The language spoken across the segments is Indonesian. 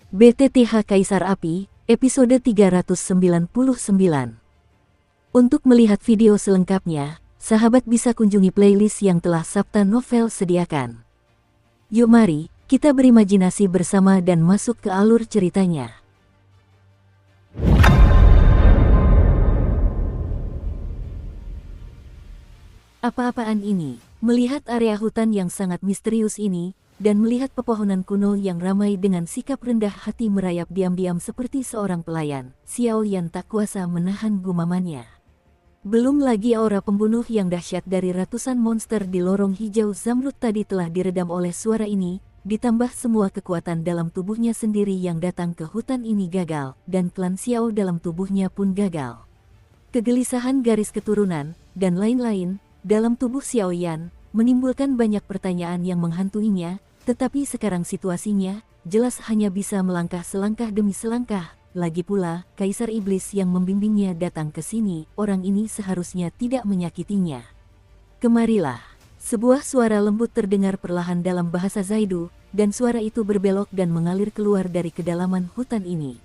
BTTH Kaisar Api, episode 399. Untuk melihat video selengkapnya, sahabat bisa kunjungi playlist yang telah Sabta Novel sediakan. Yuk mari, kita berimajinasi bersama dan masuk ke alur ceritanya. Apa-apaan ini? Melihat area hutan yang sangat misterius ini, dan melihat pepohonan kuno yang ramai dengan sikap rendah hati merayap diam-diam seperti seorang pelayan, Xiao Yan tak kuasa menahan gumamannya. Belum lagi aura pembunuh yang dahsyat dari ratusan monster di lorong hijau zamrud tadi telah diredam oleh suara ini, ditambah semua kekuatan dalam tubuhnya sendiri yang datang ke hutan ini gagal, dan klan Xiao dalam tubuhnya pun gagal. Kegelisahan garis keturunan, dan lain-lain, dalam tubuh Xiao Yan, menimbulkan banyak pertanyaan yang menghantuinya, tetapi sekarang situasinya, jelas hanya bisa melangkah selangkah demi selangkah. Lagi pula, Kaisar Iblis yang membimbingnya datang ke sini, orang ini seharusnya tidak menyakitinya. Kemarilah. Sebuah suara lembut terdengar perlahan dalam bahasa Zaidu, dan suara itu berbelok dan mengalir keluar dari kedalaman hutan ini.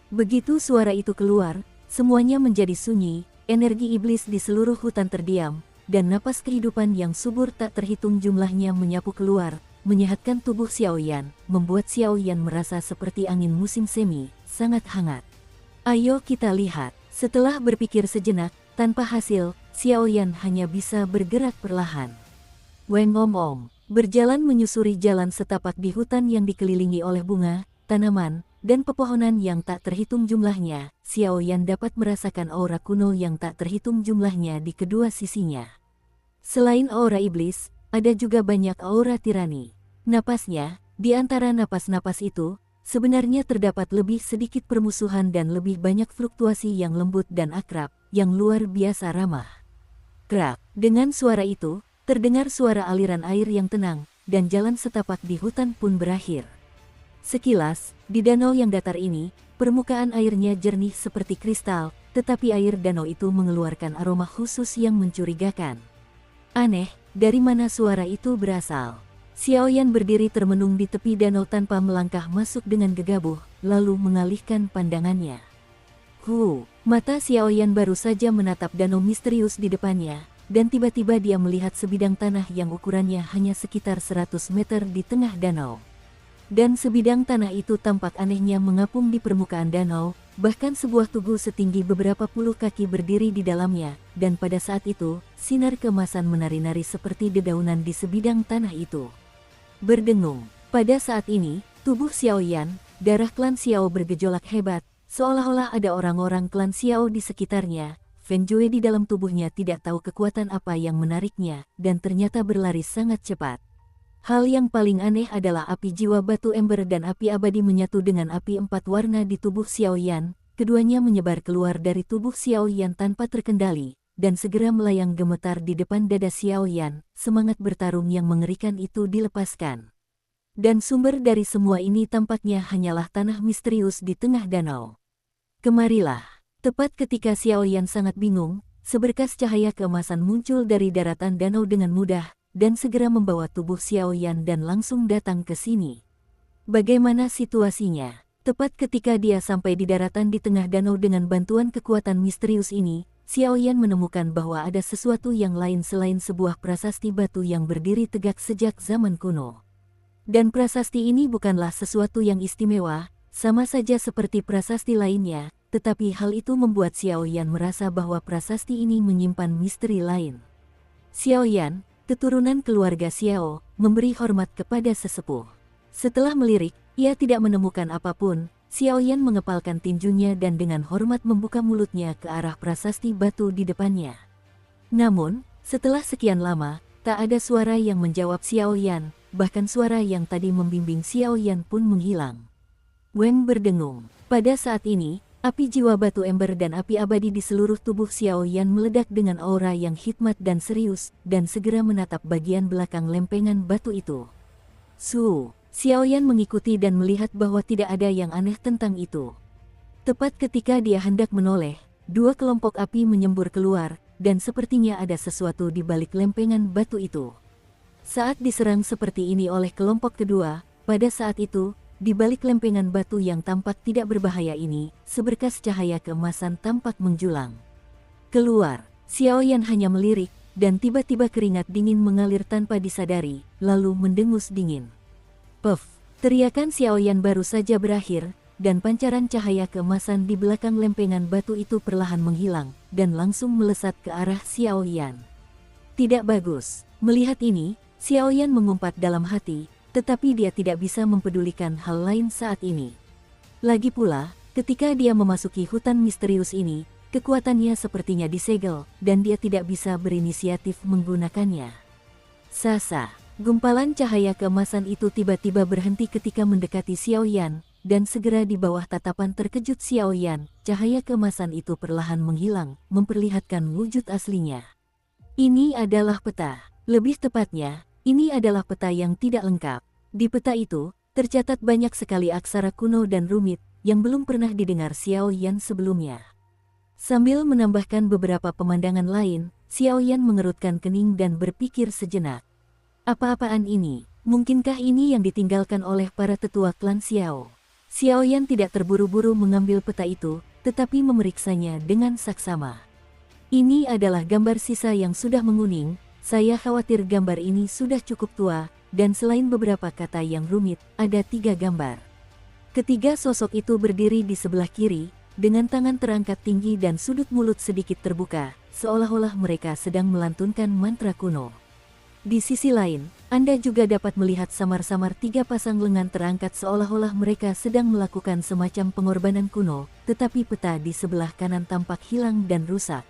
Begitu suara itu keluar, semuanya menjadi sunyi, energi iblis di seluruh hutan terdiam, dan napas kehidupan yang subur tak terhitung jumlahnya menyapu keluar, menyehatkan tubuh Xiao Yan, membuat Xiao Yan merasa seperti angin musim semi, sangat hangat. Ayo kita lihat. Setelah berpikir sejenak, tanpa hasil, Xiao Yan hanya bisa bergerak perlahan. Weng om, berjalan menyusuri jalan setapak di hutan yang dikelilingi oleh bunga, tanaman, dan pepohonan yang tak terhitung jumlahnya, Xiao Yan dapat merasakan aura kuno yang tak terhitung jumlahnya di kedua sisinya. Selain aura iblis, ada juga banyak aura tirani. Napasnya, di antara napas-napas itu, sebenarnya terdapat lebih sedikit permusuhan dan lebih banyak fluktuasi yang lembut dan akrab, yang luar biasa ramah. Krak, dengan suara itu, terdengar suara aliran air yang tenang, dan jalan setapak di hutan pun berakhir. Sekilas, di danau yang datar ini, permukaan airnya jernih seperti kristal, tetapi air danau itu mengeluarkan aroma khusus yang mencurigakan. Aneh, dari mana suara itu berasal? Xiao Yan berdiri termenung di tepi danau tanpa melangkah masuk dengan gegabah, lalu mengalihkan pandangannya. Mata Xiao Yan baru saja menatap danau misterius di depannya, dan tiba-tiba dia melihat sebidang tanah yang ukurannya hanya sekitar 100 meter di tengah danau. Dan sebidang tanah itu tampak anehnya mengapung di permukaan danau, bahkan sebuah tugu setinggi beberapa puluh kaki berdiri di dalamnya, dan pada saat itu, sinar keemasan menari-nari seperti dedaunan di sebidang tanah itu. Berdengung. Pada saat ini, tubuh Xiao Yan, darah klan Xiao bergejolak hebat, seolah-olah ada orang-orang klan Xiao di sekitarnya. Feng Jue di dalam tubuhnya tidak tahu kekuatan apa yang menariknya, dan ternyata berlari sangat cepat. Hal yang paling aneh adalah api jiwa batu ember dan api abadi menyatu dengan api 4 warna di tubuh Xiao Yan, keduanya menyebar keluar dari tubuh Xiao Yan tanpa terkendali, dan segera melayang gemetar di depan dada Xiao Yan, semangat bertarung yang mengerikan itu dilepaskan. Dan sumber dari semua ini tampaknya hanyalah tanah misterius di tengah danau. Kemarilah. Tepat ketika Xiao Yan sangat bingung, seberkas cahaya keemasan muncul dari daratan danau dengan mudah, dan segera membawa tubuh Xiao Yan dan langsung datang ke sini. Bagaimana situasinya? Tepat ketika dia sampai di daratan di tengah danau dengan bantuan kekuatan misterius ini, Xiao Yan menemukan bahwa ada sesuatu yang lain selain sebuah prasasti batu yang berdiri tegak sejak zaman kuno. Dan prasasti ini bukanlah sesuatu yang istimewa, sama saja seperti prasasti lainnya, tetapi hal itu membuat Xiao Yan merasa bahwa prasasti ini menyimpan misteri lain. Xiao Yan, keturunan keluarga Xiao, memberi hormat kepada sesepuh. Setelah melirik, ia tidak menemukan apapun. Xiao Yan mengepalkan tinjunya dan dengan hormat membuka mulutnya ke arah prasasti batu di depannya. Namun, setelah sekian lama, tak ada suara yang menjawab Xiao Yan, bahkan suara yang tadi membimbing Xiao Yan pun menghilang. Weng berdengung. Pada saat ini, api jiwa batu ember dan api abadi di seluruh tubuh Xiao Yan meledak dengan aura yang hikmat dan serius, dan segera menatap bagian belakang lempengan batu itu. Xiao Yan mengikuti dan melihat bahwa tidak ada yang aneh tentang itu. Tepat ketika dia hendak menoleh, dua kelompok api menyembur keluar, dan sepertinya ada sesuatu di balik lempengan batu itu. Saat diserang seperti ini oleh kelompok kedua, pada saat itu, di balik lempengan batu yang tampak tidak berbahaya ini, seberkas cahaya keemasan tampak menjulang keluar. Xiao Yan hanya melirik, dan tiba-tiba keringat dingin mengalir tanpa disadari, lalu mendengus dingin. Puff! Teriakan Xiao Yan baru saja berakhir, dan pancaran cahaya keemasan di belakang lempengan batu itu perlahan menghilang, dan langsung melesat ke arah Xiao Yan. Tidak bagus. Melihat ini, Xiao Yan mengumpat dalam hati, tetapi dia tidak bisa mempedulikan hal lain saat ini. Lagi pula, ketika dia memasuki hutan misterius ini, kekuatannya sepertinya disegel, dan dia tidak bisa berinisiatif menggunakannya. Sasa, gumpalan cahaya keemasan itu tiba-tiba berhenti ketika mendekati Xiao Yan, dan segera di bawah tatapan terkejut Xiao Yan, cahaya keemasan itu perlahan menghilang, memperlihatkan wujud aslinya. Ini adalah peta. Lebih tepatnya, ini adalah peta yang tidak lengkap. Di peta itu, tercatat banyak sekali aksara kuno dan rumit, yang belum pernah didengar Xiao Yan sebelumnya. Sambil menambahkan beberapa pemandangan lain, Xiao Yan mengerutkan kening dan berpikir sejenak. Apa-apaan ini? Mungkinkah ini yang ditinggalkan oleh para tetua klan Xiao? Xiao Yan tidak terburu-buru mengambil peta itu, tetapi memeriksanya dengan saksama. Ini adalah gambar sisa yang sudah menguning, saya khawatir gambar ini sudah cukup tua, dan selain beberapa kata yang rumit, ada 3 gambar. Ketiga sosok itu berdiri di sebelah kiri, dengan tangan terangkat tinggi dan sudut mulut sedikit terbuka, seolah-olah mereka sedang melantunkan mantra kuno. Di sisi lain, Anda juga dapat melihat samar-samar 3 pasang lengan terangkat seolah-olah mereka sedang melakukan semacam pengorbanan kuno, tetapi peta di sebelah kanan tampak hilang dan rusak.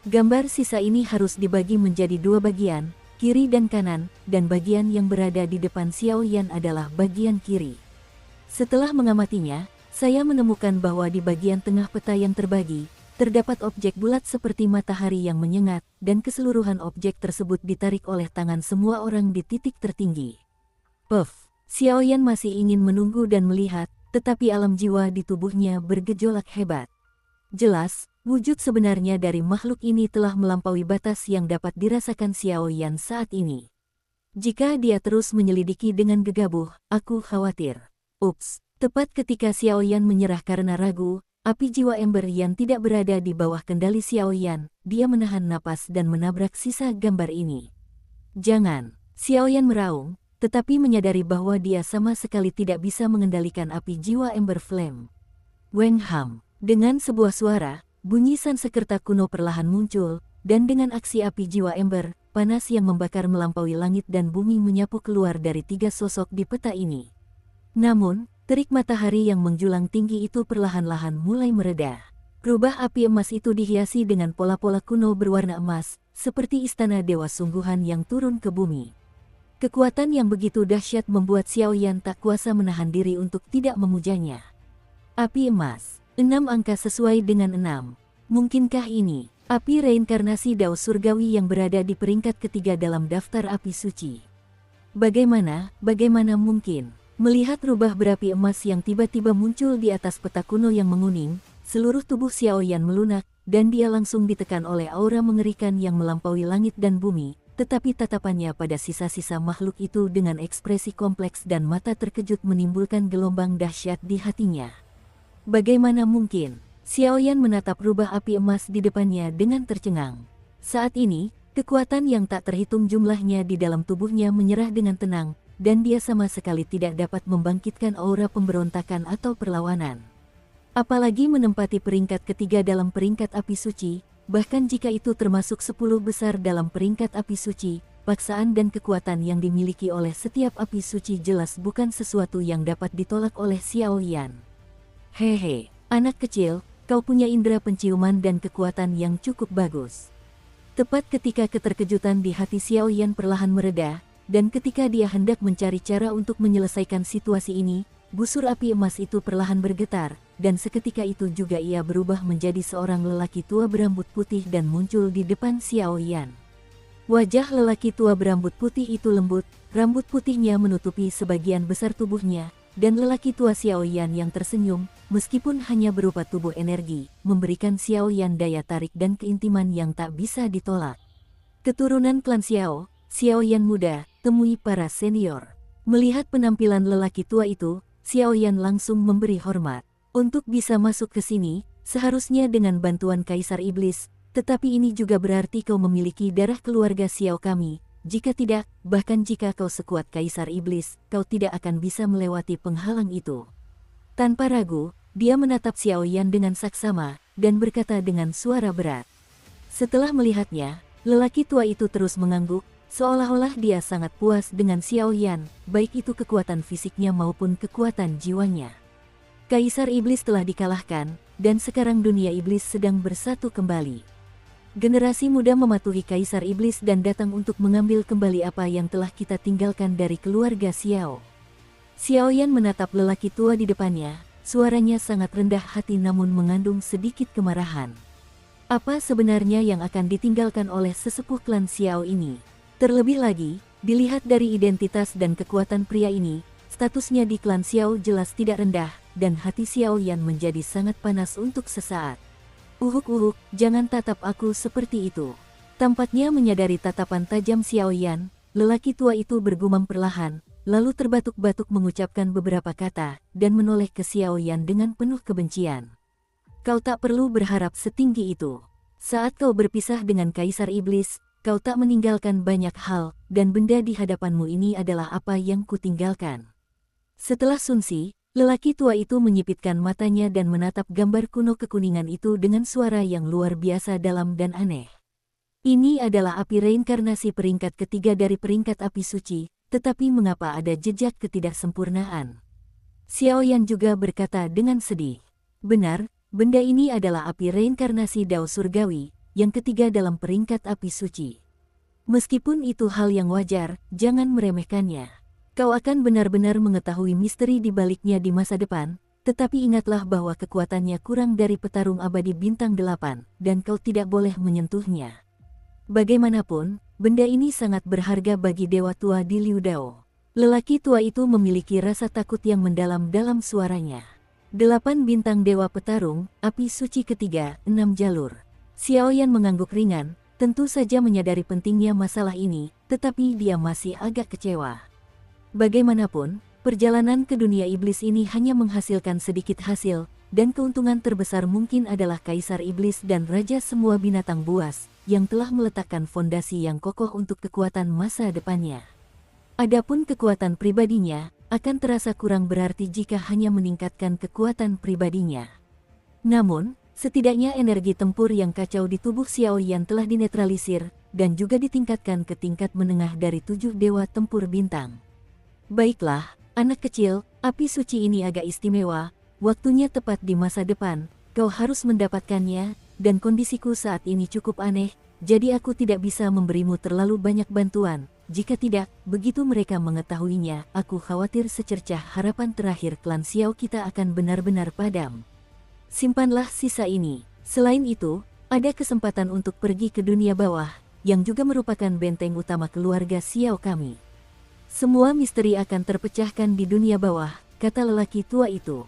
Gambar sisa ini harus dibagi menjadi 2 bagian, kiri dan kanan, dan bagian yang berada di depan Xiao Yan adalah bagian kiri. Setelah mengamatinya, saya menemukan bahwa di bagian tengah peta yang terbagi, terdapat objek bulat seperti matahari yang menyengat, dan keseluruhan objek tersebut ditarik oleh tangan semua orang di titik tertinggi. Puff! Xiao Yan masih ingin menunggu dan melihat, tetapi alam jiwa di tubuhnya bergejolak hebat. Jelas, wujud sebenarnya dari makhluk ini telah melampaui batas yang dapat dirasakan Xiao Yan saat ini. Jika dia terus menyelidiki dengan gegabah, aku khawatir. Ups! Tepat ketika Xiao Yan menyerah karena ragu, api jiwa ember yang tidak berada di bawah kendali Xiao Yan, dia menahan napas dan menabrak sisa gambar ini. Jangan! Xiao Yan meraung, tetapi menyadari bahwa dia sama sekali tidak bisa mengendalikan api jiwa ember flame. Weng Ham! Dengan sebuah suara, bunyi Sansekerta kuno perlahan muncul, dan dengan aksi api jiwa ember, panas yang membakar melampaui langit dan bumi menyapu keluar dari 3 sosok di peta ini. Namun, terik matahari yang menjulang tinggi itu perlahan-lahan mulai mereda. Rubah api emas itu dihiasi dengan pola-pola kuno berwarna emas, seperti istana dewa sungguhan yang turun ke bumi. Kekuatan yang begitu dahsyat membuat Xiao Yan tak kuasa menahan diri untuk tidak memujanya. Api emas, 6 angka sesuai dengan 6. Mungkinkah ini api reinkarnasi Dao Surgawi yang berada di peringkat ketiga dalam daftar api suci? Bagaimana mungkin? Melihat rubah berapi emas yang tiba-tiba muncul di atas peta kuno yang menguning, seluruh tubuh Xiao Yan melunak, dan dia langsung ditekan oleh aura mengerikan yang melampaui langit dan bumi, tetapi tatapannya pada sisa-sisa makhluk itu dengan ekspresi kompleks dan mata terkejut menimbulkan gelombang dahsyat di hatinya. Bagaimana mungkin? Xiao Yan menatap rubah api emas di depannya dengan tercengang. Saat ini, kekuatan yang tak terhitung jumlahnya di dalam tubuhnya menyerah dengan tenang, dan dia sama sekali tidak dapat membangkitkan aura pemberontakan atau perlawanan. Apalagi menempati peringkat ketiga dalam peringkat api suci, bahkan jika itu termasuk 10 besar dalam peringkat api suci, paksaan dan kekuatan yang dimiliki oleh setiap api suci jelas bukan sesuatu yang dapat ditolak oleh Xiao Yan. Hehe, anak kecil, kau punya indera penciuman dan kekuatan yang cukup bagus. Tepat ketika keterkejutan di hati Xiao Yan perlahan mereda, dan ketika dia hendak mencari cara untuk menyelesaikan situasi ini, busur api emas itu perlahan bergetar, dan seketika itu juga ia berubah menjadi seorang lelaki tua berambut putih dan muncul di depan Xiao Yan. Wajah lelaki tua berambut putih itu lembut, rambut putihnya menutupi sebagian besar tubuhnya, dan lelaki tua Xiao Yan yang tersenyum, meskipun hanya berupa tubuh energi, memberikan Xiao Yan daya tarik dan keintiman yang tak bisa ditolak. Keturunan klan Xiao Yan muda, temui para senior. Melihat penampilan lelaki tua itu, Xiao Yan langsung memberi hormat. Untuk bisa masuk ke sini, seharusnya dengan bantuan Kaisar Iblis, tetapi ini juga berarti kau memiliki darah keluarga Xiao kami. Jika tidak, bahkan jika kau sekuat Kaisar Iblis, kau tidak akan bisa melewati penghalang itu. Tanpa ragu, dia menatap Xiao Yan dengan saksama, dan berkata dengan suara berat. Setelah melihatnya, lelaki tua itu terus mengangguk, seolah-olah dia sangat puas dengan Xiao Yan, baik itu kekuatan fisiknya maupun kekuatan jiwanya. Kaisar Iblis telah dikalahkan, dan sekarang dunia iblis sedang bersatu kembali. Generasi muda mematuhi Kaisar Iblis dan datang untuk mengambil kembali apa yang telah kita tinggalkan dari keluarga Xiao. Xiao Yan menatap lelaki tua di depannya, suaranya sangat rendah hati namun mengandung sedikit kemarahan. Apa sebenarnya yang akan ditinggalkan oleh sesepuh klan Xiao ini? Terlebih lagi, dilihat dari identitas dan kekuatan pria ini, statusnya di klan Xiao jelas tidak rendah, dan hati Xiao Yan menjadi sangat panas untuk sesaat. Uhuk, jangan tatap aku seperti itu. Tampaknya menyadari tatapan tajam Xiao Yan, lelaki tua itu bergumam perlahan, lalu terbatuk-batuk mengucapkan beberapa kata, dan menoleh ke Xiao Yan dengan penuh kebencian. Kau tak perlu berharap setinggi itu. Saat kau berpisah dengan Kaisar Iblis, kau tak meninggalkan banyak hal, dan benda di hadapanmu ini adalah apa yang kutinggalkan. Setelah sunyi, lelaki tua itu menyipitkan matanya dan menatap gambar kuno kekuningan itu dengan suara yang luar biasa dalam dan aneh. Ini adalah api reinkarnasi peringkat ketiga dari peringkat api suci, tetapi mengapa ada jejak ketidaksempurnaan? Xiao Yan juga berkata dengan sedih. Benar, benda ini adalah api reinkarnasi Dao Surgawi, yang ketiga dalam peringkat api suci. Meskipun itu hal yang wajar, jangan meremehkannya. Kau akan benar-benar mengetahui misteri di baliknya di masa depan, tetapi ingatlah bahwa kekuatannya kurang dari petarung abadi bintang 8, dan kau tidak boleh menyentuhnya. Bagaimanapun, benda ini sangat berharga bagi dewa tua di Liu Dao. Lelaki tua itu memiliki rasa takut yang mendalam dalam suaranya. 8 bintang dewa petarung, api suci ketiga, 6 jalur. Xiao Yan mengangguk ringan, tentu saja menyadari pentingnya masalah ini, tetapi dia masih agak kecewa. Bagaimanapun, perjalanan ke dunia iblis ini hanya menghasilkan sedikit hasil, dan keuntungan terbesar mungkin adalah Kaisar Iblis dan Raja semua binatang buas, yang telah meletakkan fondasi yang kokoh untuk kekuatan masa depannya. Adapun kekuatan pribadinya, akan terasa kurang berarti jika hanya meningkatkan kekuatan pribadinya. Namun, setidaknya energi tempur yang kacau di tubuh Xiao Yan telah dinetralisir, dan juga ditingkatkan ke tingkat menengah dari 7 dewa tempur bintang. Baiklah, anak kecil, api suci ini agak istimewa, waktunya tepat di masa depan, kau harus mendapatkannya, dan kondisiku saat ini cukup aneh, jadi aku tidak bisa memberimu terlalu banyak bantuan, jika tidak, begitu mereka mengetahuinya, aku khawatir secercah harapan terakhir klan Xiao kita akan benar-benar padam. Simpanlah sisa ini, selain itu, ada kesempatan untuk pergi ke dunia bawah, yang juga merupakan benteng utama keluarga Xiao kami. Semua misteri akan terpecahkan di dunia bawah, kata lelaki tua itu.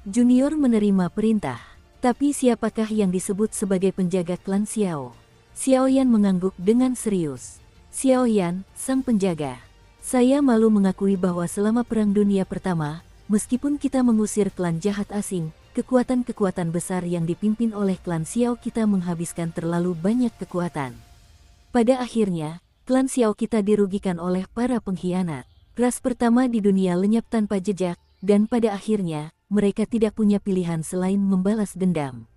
Junior menerima perintah. Tapi siapakah yang disebut sebagai penjaga klan Xiao? Xiao Yan mengangguk dengan serius. Xiao Yan, sang penjaga. Saya malu mengakui bahwa selama Perang Dunia Pertama, meskipun kita mengusir klan jahat asing, kekuatan-kekuatan besar yang dipimpin oleh klan Xiao kita menghabiskan terlalu banyak kekuatan. Pada akhirnya, klan Xiao kita dirugikan oleh para pengkhianat. Ras pertama di dunia lenyap tanpa jejak, dan pada akhirnya, mereka tidak punya pilihan selain membalas dendam.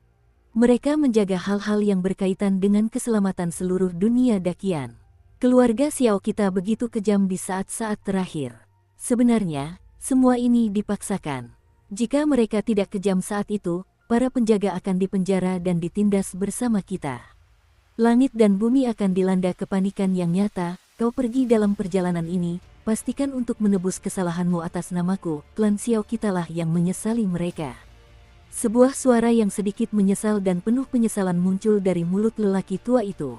Mereka menjaga hal-hal yang berkaitan dengan keselamatan seluruh dunia dakian. Keluarga Xiao kita begitu kejam di saat-saat terakhir. Sebenarnya, semua ini dipaksakan. Jika mereka tidak kejam saat itu, para penjaga akan dipenjara dan ditindas bersama kita. Langit dan bumi akan dilanda kepanikan yang nyata. Kau pergi dalam perjalanan ini, pastikan untuk menebus kesalahanmu atas namaku, klan Xiao kitalah yang menyesali mereka. Sebuah suara yang sedikit menyesal dan penuh penyesalan muncul dari mulut lelaki tua itu.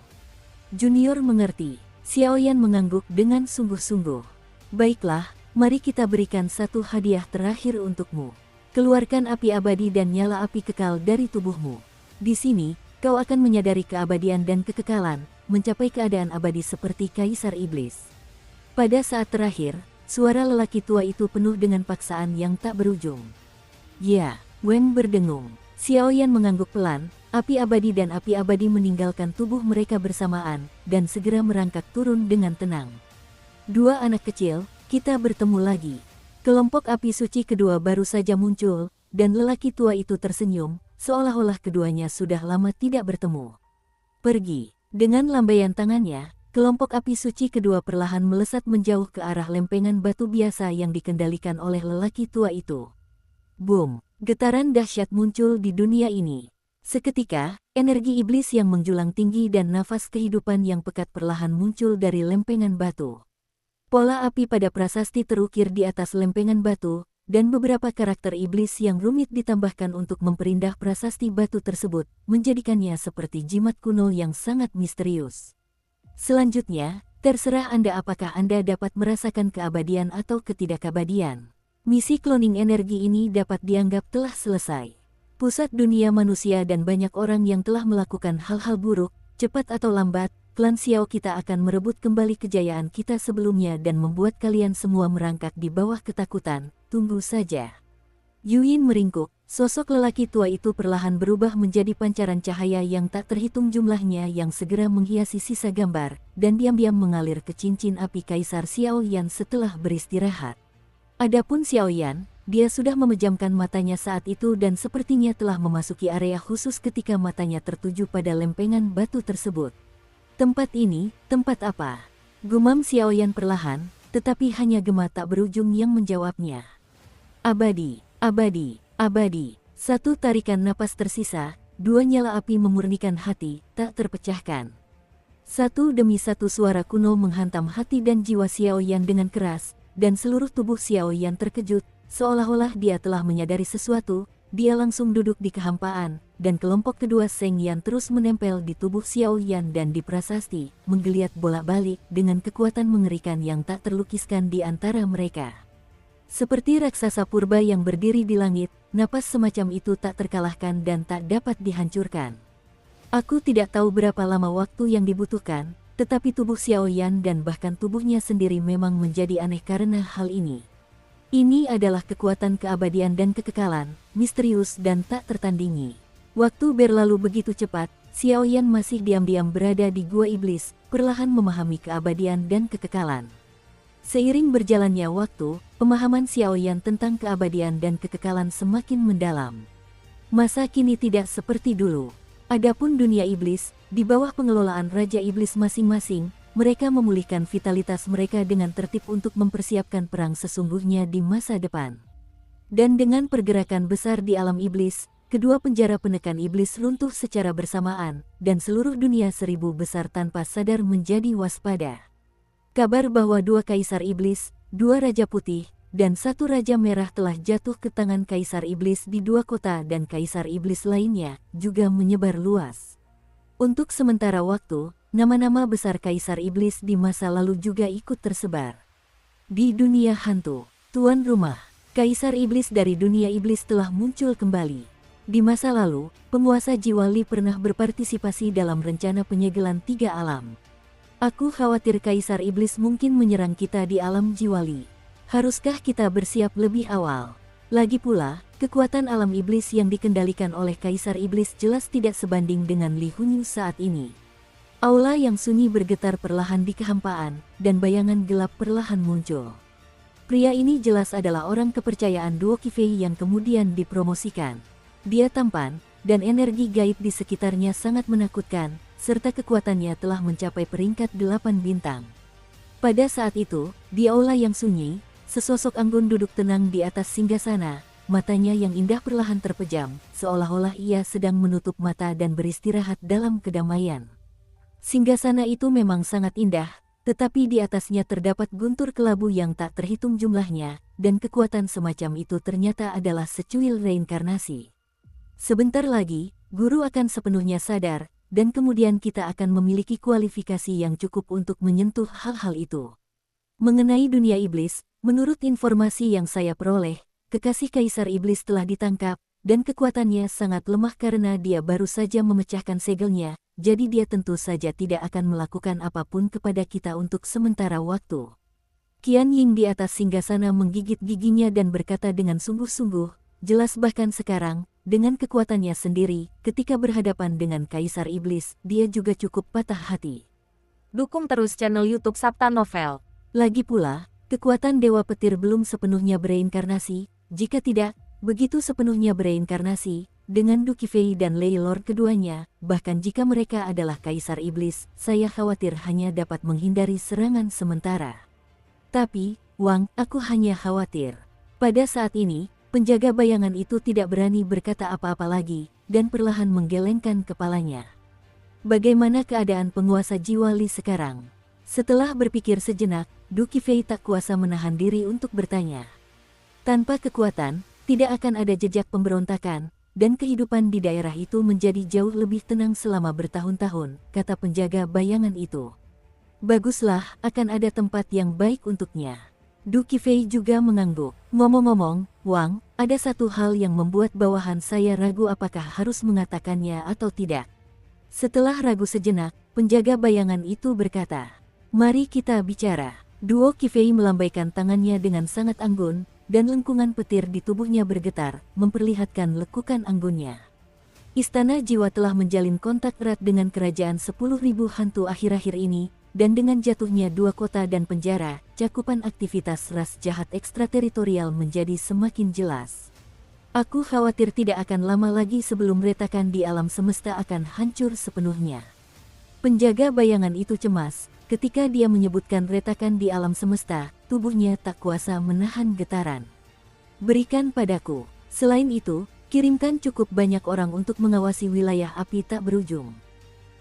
Junior mengerti. Xiao Yan mengangguk dengan sungguh-sungguh. Baiklah, mari kita berikan satu hadiah terakhir untukmu. Keluarkan api abadi dan nyala api kekal dari tubuhmu. Di sini, kau akan menyadari keabadian dan kekekalan, mencapai keadaan abadi seperti Kaisar Iblis. Pada saat terakhir, Suara lelaki tua itu penuh dengan paksaan yang tak berujung. Ya, Wang berdengung. Xiaoyan mengangguk pelan, api abadi dan api abadi meninggalkan tubuh mereka bersamaan, dan segera merangkak turun dengan tenang. Dua anak kecil, kita bertemu lagi. Kelompok api suci kedua baru saja muncul, dan lelaki tua itu tersenyum, seolah-olah keduanya sudah lama tidak bertemu. Pergi. Dengan lambaian tangannya, kelompok api suci kedua perlahan melesat menjauh ke arah lempengan batu biasa yang dikendalikan oleh lelaki tua itu. Boom! Getaran dahsyat muncul di dunia ini. Seketika, energi iblis yang menjulang tinggi dan nafas kehidupan yang pekat perlahan muncul dari lempengan batu. Pola api pada prasasti terukir di atas lempengan batu, dan beberapa karakter iblis yang rumit ditambahkan untuk memperindah prasasti batu tersebut, menjadikannya seperti jimat kuno yang sangat misterius. Selanjutnya, terserah Anda apakah Anda dapat merasakan keabadian atau ketidakabadian. Misi cloning energi ini dapat dianggap telah selesai. Pusat dunia manusia dan banyak orang yang telah melakukan hal-hal buruk, cepat atau lambat, klan Xiao kita akan merebut kembali kejayaan kita sebelumnya dan membuat kalian semua merangkak di bawah ketakutan, tunggu saja. Yuyin meringkuk, sosok lelaki tua itu perlahan berubah menjadi pancaran cahaya yang tak terhitung jumlahnya yang segera menghiasi sisa gambar, dan diam-diam mengalir ke cincin api Kaisar Xiaoyan setelah beristirahat. Adapun Xiaoyan, dia sudah memejamkan matanya saat itu dan sepertinya telah memasuki area khusus ketika matanya tertuju pada lempengan batu tersebut. Tempat ini, tempat apa? Gumam Xiaoyan perlahan, tetapi hanya gema tak berujung yang menjawabnya. Abadi, abadi, abadi. Satu tarikan napas tersisa, dua nyala api memurnikan hati, tak terpecahkan. Satu demi satu suara kuno menghantam hati dan jiwa Xiaoyan dengan keras, dan seluruh tubuh Xiaoyan terkejut, seolah-olah dia telah menyadari sesuatu. Dia langsung duduk di kehampaan, dan kelompok kedua Seng Yan terus menempel di tubuh Xiaoyan dan di prasasti, menggeliat bolak-balik dengan kekuatan mengerikan yang tak terlukiskan di antara mereka. Seperti raksasa purba yang berdiri di langit, napas semacam itu tak terkalahkan dan tak dapat dihancurkan. Aku tidak tahu berapa lama waktu yang dibutuhkan, tetapi tubuh Xiaoyan dan bahkan tubuhnya sendiri memang menjadi aneh karena hal ini. Ini adalah kekuatan keabadian dan kekekalan, misterius dan tak tertandingi. Waktu berlalu begitu cepat, Xiaoyan masih diam-diam berada di gua iblis, perlahan memahami keabadian dan kekekalan. Seiring berjalannya waktu, pemahaman Xiaoyan tentang keabadian dan kekekalan semakin mendalam. Masa kini tidak seperti dulu. Adapun dunia iblis, di bawah pengelolaan Raja Iblis masing-masing, mereka memulihkan vitalitas mereka dengan tertib untuk mempersiapkan perang sesungguhnya di masa depan. Dan dengan pergerakan besar di alam iblis, kedua penjara penekan iblis runtuh secara bersamaan, dan seluruh dunia seribu besar tanpa sadar menjadi waspada. Kabar bahwa dua kaisar iblis, dua raja putih, dan satu raja merah telah jatuh ke tangan kaisar iblis di dua kota dan kaisar iblis lainnya, juga menyebar luas. Untuk sementara waktu, nama-nama besar kaisar iblis di masa lalu juga ikut tersebar. Di dunia hantu, tuan rumah, kaisar iblis dari dunia iblis telah muncul kembali. Di masa lalu, penguasa jiwa Li pernah berpartisipasi dalam rencana penyegelan tiga alam. Aku khawatir kaisar iblis mungkin menyerang kita di alam jiwa Li. Haruskah kita bersiap lebih awal? Lagi pula, kekuatan alam iblis yang dikendalikan oleh kaisar iblis jelas tidak sebanding dengan Li Hunyu saat ini. Aula yang sunyi bergetar perlahan di kehampaan, dan bayangan gelap perlahan muncul. Pria ini jelas adalah orang kepercayaan Duo Qifei yang kemudian dipromosikan. Dia tampan, dan energi gaib di sekitarnya sangat menakutkan, serta kekuatannya telah mencapai peringkat 8 bintang. Pada saat itu, di aula yang sunyi, sesosok anggun duduk tenang di atas singgasana, matanya yang indah perlahan terpejam, seolah-olah ia sedang menutup mata dan beristirahat dalam kedamaian. Singgasana itu memang sangat indah, tetapi di atasnya terdapat guntur kelabu yang tak terhitung jumlahnya, dan kekuatan semacam itu ternyata adalah secuil reinkarnasi. Sebentar lagi, guru akan sepenuhnya sadar, dan kemudian kita akan memiliki kualifikasi yang cukup untuk menyentuh hal-hal itu. Mengenai dunia iblis, menurut informasi yang saya peroleh, kekasih kaisar iblis telah ditangkap, dan kekuatannya sangat lemah karena dia baru saja memecahkan segelnya, jadi dia tentu saja tidak akan melakukan apapun kepada kita untuk sementara waktu. Qian Ying di atas singgasana menggigit giginya dan berkata dengan sungguh-sungguh, jelas bahkan sekarang, dengan kekuatannya sendiri, ketika berhadapan dengan Kaisar Iblis, dia juga cukup patah hati. Dukung terus channel YouTube Sabta Novel. Lagi pula, kekuatan Dewa Petir belum sepenuhnya bereinkarnasi, jika tidak, begitu sepenuhnya bereinkarnasi, dengan Duki Fei dan Lei Lord keduanya, bahkan jika mereka adalah Kaisar Iblis, saya khawatir hanya dapat menghindari serangan sementara. Tapi, Wang, aku hanya khawatir. Pada saat ini, penjaga bayangan itu tidak berani berkata apa-apa lagi, dan perlahan menggelengkan kepalanya. Bagaimana keadaan penguasa jiwa Li sekarang? Setelah berpikir sejenak, Duki Fei tak kuasa menahan diri untuk bertanya. Tanpa kekuatan, tidak akan ada jejak pemberontakan, dan kehidupan di daerah itu menjadi jauh lebih tenang selama bertahun-tahun, kata penjaga bayangan itu. Baguslah, akan ada tempat yang baik untuknya. Duki Fei juga mengangguk. Ngomong-ngomong, Wang, ada satu hal yang membuat bawahan saya ragu apakah harus mengatakannya atau tidak. Setelah ragu sejenak, penjaga bayangan itu berkata, "Mari kita bicara." Duo Qi Fei melambaikan tangannya dengan sangat anggun, dan lengkungan petir di tubuhnya bergetar, memperlihatkan lekukan anggunnya. Istana Jiwa telah menjalin kontak erat dengan kerajaan 10.000 hantu akhir-akhir ini, dan dengan jatuhnya 2 kota dan penjara, cakupan aktivitas ras jahat ekstrateritorial menjadi semakin jelas. Aku khawatir tidak akan lama lagi sebelum retakan di alam semesta akan hancur sepenuhnya. Penjaga bayangan itu cemas, ketika dia menyebutkan retakan di alam semesta, tubuhnya tak kuasa menahan getaran. Berikan padaku. Selain itu, kirimkan cukup banyak orang untuk mengawasi wilayah api tak berujung.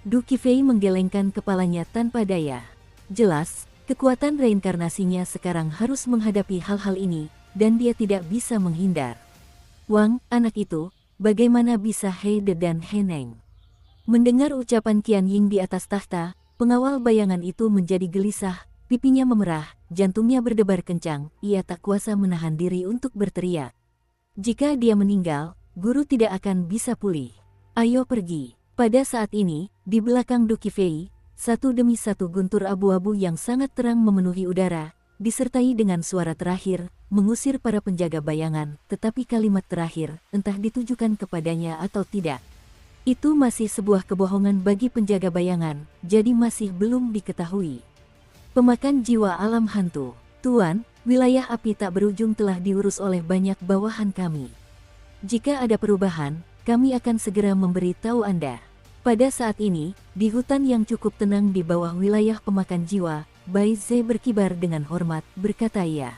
Duki Fei menggelengkan kepalanya tanpa daya. Jelas, kekuatan reinkarnasinya sekarang harus menghadapi hal-hal ini, dan dia tidak bisa menghindar. Wang, anak itu, bagaimana bisa Heide dan Heneng? Mendengar ucapan Qian Ying di atas tahta, pengawal bayangan itu menjadi gelisah, pipinya memerah, jantungnya berdebar kencang, ia tak kuasa menahan diri untuk berteriak. Jika dia meninggal, guru tidak akan bisa pulih. Ayo pergi. Pada saat ini, di belakang Duki Fei, satu demi satu guntur abu-abu yang sangat terang memenuhi udara, disertai dengan suara terakhir, mengusir para penjaga bayangan, tetapi kalimat terakhir, entah ditujukan kepadanya atau tidak. Itu masih sebuah kebohongan bagi penjaga bayangan, jadi masih belum diketahui. Pemakan jiwa alam hantu. Tuan, wilayah api tak berujung telah diurus oleh banyak bawahan kami. Jika ada perubahan, kami akan segera memberi tahu Anda. Pada saat ini, di hutan yang cukup tenang di bawah wilayah pemakan jiwa, Bai Ze berkibar dengan hormat, berkata ia.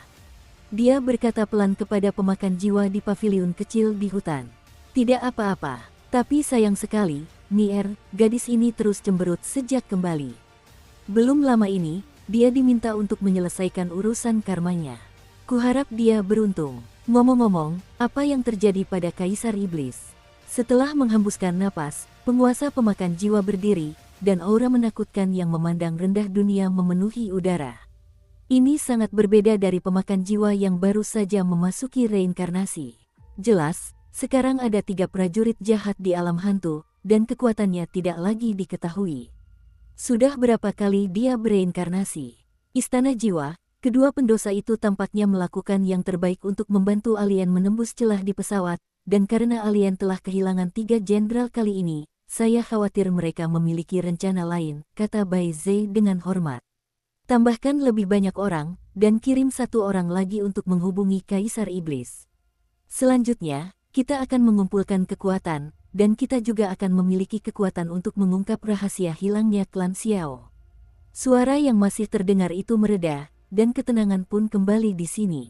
Dia berkata pelan kepada pemakan jiwa di paviliun kecil di hutan. Tidak apa-apa, tapi sayang sekali, Nier, gadis ini terus cemberut sejak kembali. Belum lama ini, dia diminta untuk menyelesaikan urusan karmanya. Kuharap dia beruntung. Ngomong-ngomong, apa yang terjadi pada Kaisar Iblis? Setelah menghembuskan napas, penguasa pemakan jiwa berdiri, dan aura menakutkan yang memandang rendah dunia memenuhi udara. Ini sangat berbeda dari pemakan jiwa yang baru saja memasuki reinkarnasi. Jelas, sekarang ada 3 prajurit jahat di alam hantu, dan kekuatannya tidak lagi diketahui. Sudah berapa kali dia bereinkarnasi? Istana Jiwa, kedua pendosa itu tampaknya melakukan yang terbaik untuk membantu alien menembus celah di pesawat, dan karena alien telah kehilangan 3 jenderal kali ini, saya khawatir mereka memiliki rencana lain, kata Bai Ze dengan hormat. Tambahkan lebih banyak orang, dan kirim 1 orang lagi untuk menghubungi Kaisar Iblis. Selanjutnya, kita akan mengumpulkan kekuatan, dan kita juga akan memiliki kekuatan untuk mengungkap rahasia hilangnya klan Xiao. Suara yang masih terdengar itu mereda, dan ketenangan pun kembali di sini.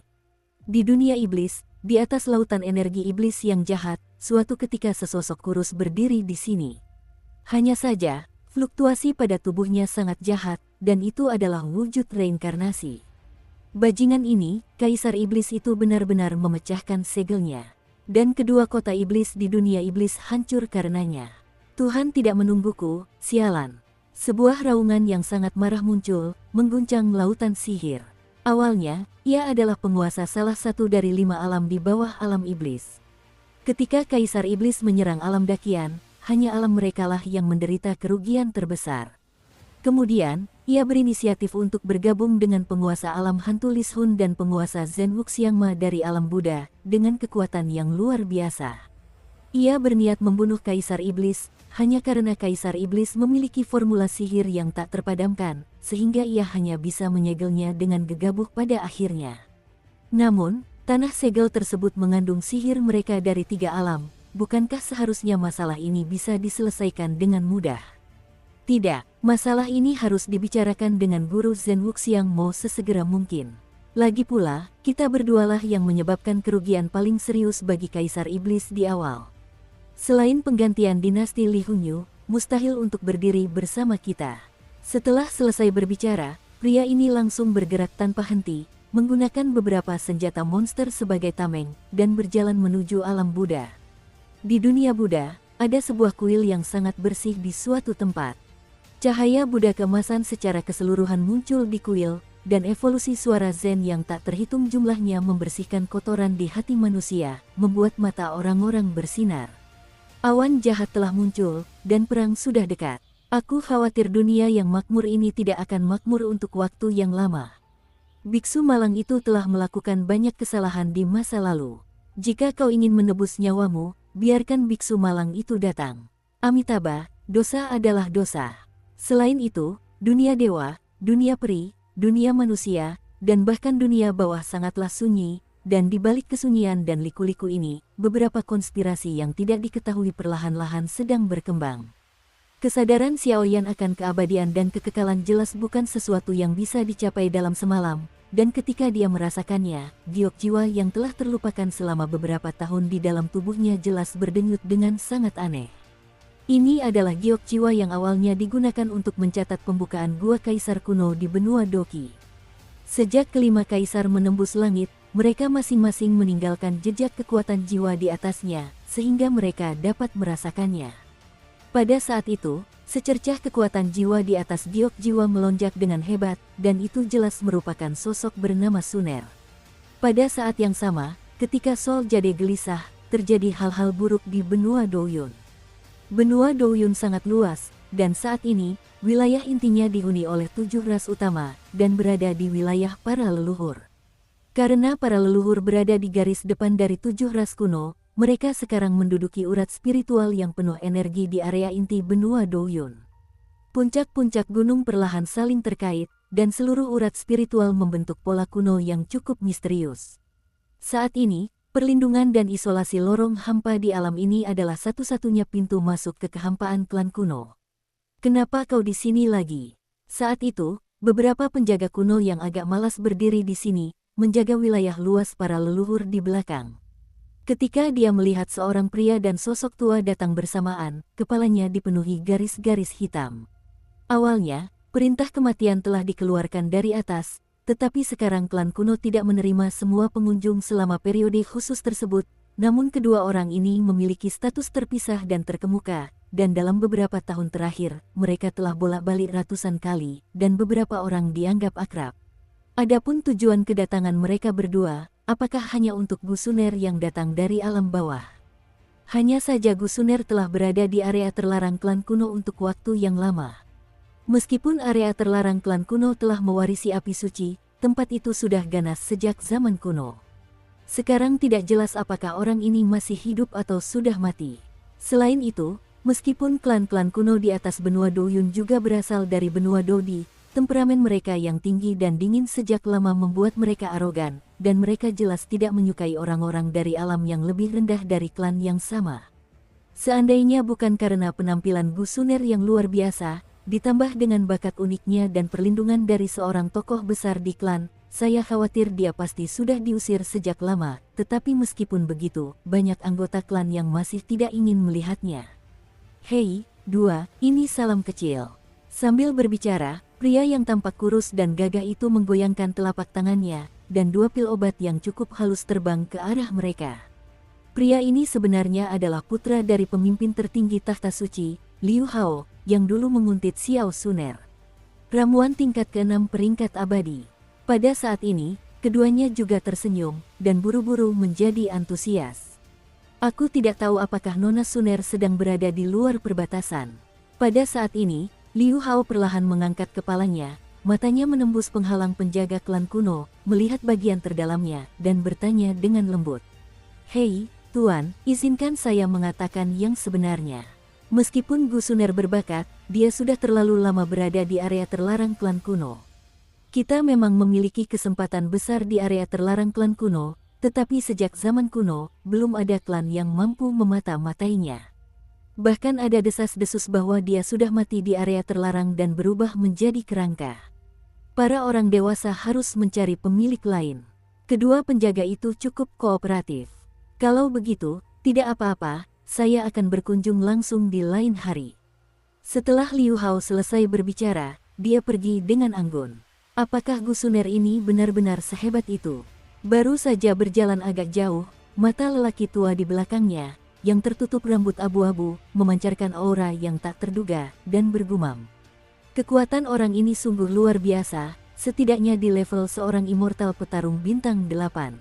Di dunia iblis, di atas lautan energi iblis yang jahat, suatu ketika sesosok kurus berdiri di sini. Hanya saja, fluktuasi pada tubuhnya sangat jahat, dan itu adalah wujud reinkarnasi. Bajingan ini, Kaisar Iblis itu benar-benar memecahkan segelnya. Dan kedua kota iblis di dunia iblis hancur karenanya. Tuhan tidak menungguku, sialan. Sebuah raungan yang sangat marah muncul, mengguncang lautan sihir. Awalnya, ia adalah penguasa salah satu dari 5 alam di bawah alam iblis. Ketika Kaisar Iblis menyerang alam dakian, hanya alam merekalah yang menderita kerugian terbesar. Kemudian, ia berinisiatif untuk bergabung dengan penguasa alam hantu Lis Hun dan penguasa Zen Wuxiangma dari alam Buddha, dengan kekuatan yang luar biasa. Ia berniat membunuh Kaisar Iblis, hanya karena Kaisar Iblis memiliki formula sihir yang tak terpadamkan, sehingga ia hanya bisa menyegelnya dengan gegabah pada akhirnya. Namun, tanah segel tersebut mengandung sihir mereka dari 3 alam, bukankah seharusnya masalah ini bisa diselesaikan dengan mudah? Tidak, masalah ini harus dibicarakan dengan guru Zen Wuxiangmo sesegera mungkin. Lagi pula, kita berdualah yang menyebabkan kerugian paling serius bagi Kaisar Iblis di awal. Selain penggantian dinasti Li Hunyu, mustahil untuk berdiri bersama kita. Setelah selesai berbicara, pria ini langsung bergerak tanpa henti, menggunakan beberapa senjata monster sebagai tameng, dan berjalan menuju alam Buddha. Di dunia Buddha, ada sebuah kuil yang sangat bersih di suatu tempat. Cahaya Buddha keemasan secara keseluruhan muncul di kuil, dan evolusi suara Zen yang tak terhitung jumlahnya membersihkan kotoran di hati manusia, membuat mata orang-orang bersinar. Awan jahat telah muncul, dan perang sudah dekat. Aku khawatir dunia yang makmur ini tidak akan makmur untuk waktu yang lama. Biksu malang itu telah melakukan banyak kesalahan di masa lalu. Jika kau ingin menebus nyawamu, biarkan biksu malang itu datang. Amitabha, dosa adalah dosa. Selain itu, dunia dewa, dunia peri, dunia manusia, dan bahkan dunia bawah sangatlah sunyi, dan di balik kesunyian dan liku-liku ini, beberapa konspirasi yang tidak diketahui perlahan-lahan sedang berkembang. Kesadaran Xiaoyan akan keabadian dan kekekalan jelas bukan sesuatu yang bisa dicapai dalam semalam, dan ketika dia merasakannya, giok jiwa yang telah terlupakan selama beberapa tahun di dalam tubuhnya jelas berdenyut dengan sangat aneh. Ini adalah giok jiwa yang awalnya digunakan untuk mencatat pembukaan gua kaisar kuno di benua Doki. Sejak kelima kaisar menembus langit, mereka masing-masing meninggalkan jejak kekuatan jiwa di atasnya, sehingga mereka dapat merasakannya. Pada saat itu, secercah kekuatan jiwa di atas giok jiwa melonjak dengan hebat, dan itu jelas merupakan sosok bernama Suner. Pada saat yang sama, ketika Sol Jade gelisah, terjadi hal-hal buruk di benua Douyun. Benua Douyun sangat luas, dan saat ini, wilayah intinya dihuni oleh 7 ras utama, dan berada di wilayah para leluhur. Karena para leluhur berada di garis depan dari 7 ras kuno, mereka sekarang menduduki urat spiritual yang penuh energi di area inti benua Douyun. Puncak-puncak gunung perlahan saling terkait, dan seluruh urat spiritual membentuk pola kuno yang cukup misterius. Saat ini, perlindungan dan isolasi lorong hampa di alam ini adalah satu-satunya pintu masuk ke kehampaan klan kuno. Kenapa kau di sini lagi? Saat itu, beberapa penjaga kuno yang agak malas berdiri di sini, menjaga wilayah luas para leluhur di belakang. Ketika dia melihat seorang pria dan sosok tua datang bersamaan, kepalanya dipenuhi garis-garis hitam. Awalnya, perintah kematian telah dikeluarkan dari atas, tetapi sekarang klan kuno tidak menerima semua pengunjung selama periode khusus tersebut, namun kedua orang ini memiliki status terpisah dan terkemuka, dan dalam beberapa tahun terakhir, mereka telah bolak-balik ratusan kali, dan beberapa orang dianggap akrab. Adapun tujuan kedatangan mereka berdua, apakah hanya untuk Gu Suner yang datang dari alam bawah? Hanya saja Gu Suner telah berada di area terlarang klan kuno untuk waktu yang lama. Meskipun area terlarang klan kuno telah mewarisi api suci, tempat itu sudah ganas sejak zaman kuno. Sekarang tidak jelas apakah orang ini masih hidup atau sudah mati. Selain itu, meskipun klan-klan kuno di atas benua Douyun juga berasal dari benua Dodi, temperamen mereka yang tinggi dan dingin sejak lama membuat mereka arogan, dan mereka jelas tidak menyukai orang-orang dari alam yang lebih rendah dari klan yang sama. Seandainya bukan karena penampilan Gu Suner yang luar biasa, ditambah dengan bakat uniknya dan perlindungan dari seorang tokoh besar di klan, saya khawatir dia pasti sudah diusir sejak lama, tetapi meskipun begitu, banyak anggota klan yang masih tidak ingin melihatnya. Hei, ini salam kecil. Sambil berbicara, pria yang tampak kurus dan gagah itu menggoyangkan telapak tangannya, dan 2 pil obat yang cukup halus terbang ke arah mereka. Pria ini sebenarnya adalah putra dari pemimpin tertinggi Tahta Suci, Liu Hao, yang dulu menguntit Xiao Suner. Ramuan tingkat ke-6 peringkat abadi. Pada saat ini, keduanya juga tersenyum, dan buru-buru menjadi antusias. Aku tidak tahu apakah Nona Suner sedang berada di luar perbatasan. Pada saat ini, Liu Hao perlahan mengangkat kepalanya, matanya menembus penghalang penjaga klan kuno, melihat bagian terdalamnya, dan bertanya dengan lembut. "Hei, Tuan, izinkan saya mengatakan yang sebenarnya. Meskipun Gu Suner berbakat, dia sudah terlalu lama berada di area terlarang klan kuno. Kita memang memiliki kesempatan besar di area terlarang klan kuno, tetapi sejak zaman kuno, belum ada klan yang mampu memata-matainya. Bahkan ada desas-desus bahwa dia sudah mati di area terlarang dan berubah menjadi kerangka. Para orang dewasa harus mencari pemilik lain." Kedua penjaga itu cukup kooperatif. "Kalau begitu, tidak apa-apa, saya akan berkunjung langsung di lain hari." Setelah Liu Hao selesai berbicara, dia pergi dengan anggun. Apakah Gu Suner ini benar-benar sehebat itu? Baru saja berjalan agak jauh, mata lelaki tua di belakangnya, yang tertutup rambut abu-abu, memancarkan aura yang tak terduga, dan bergumam. "Kekuatan orang ini sungguh luar biasa, setidaknya di level seorang immortal petarung bintang 8.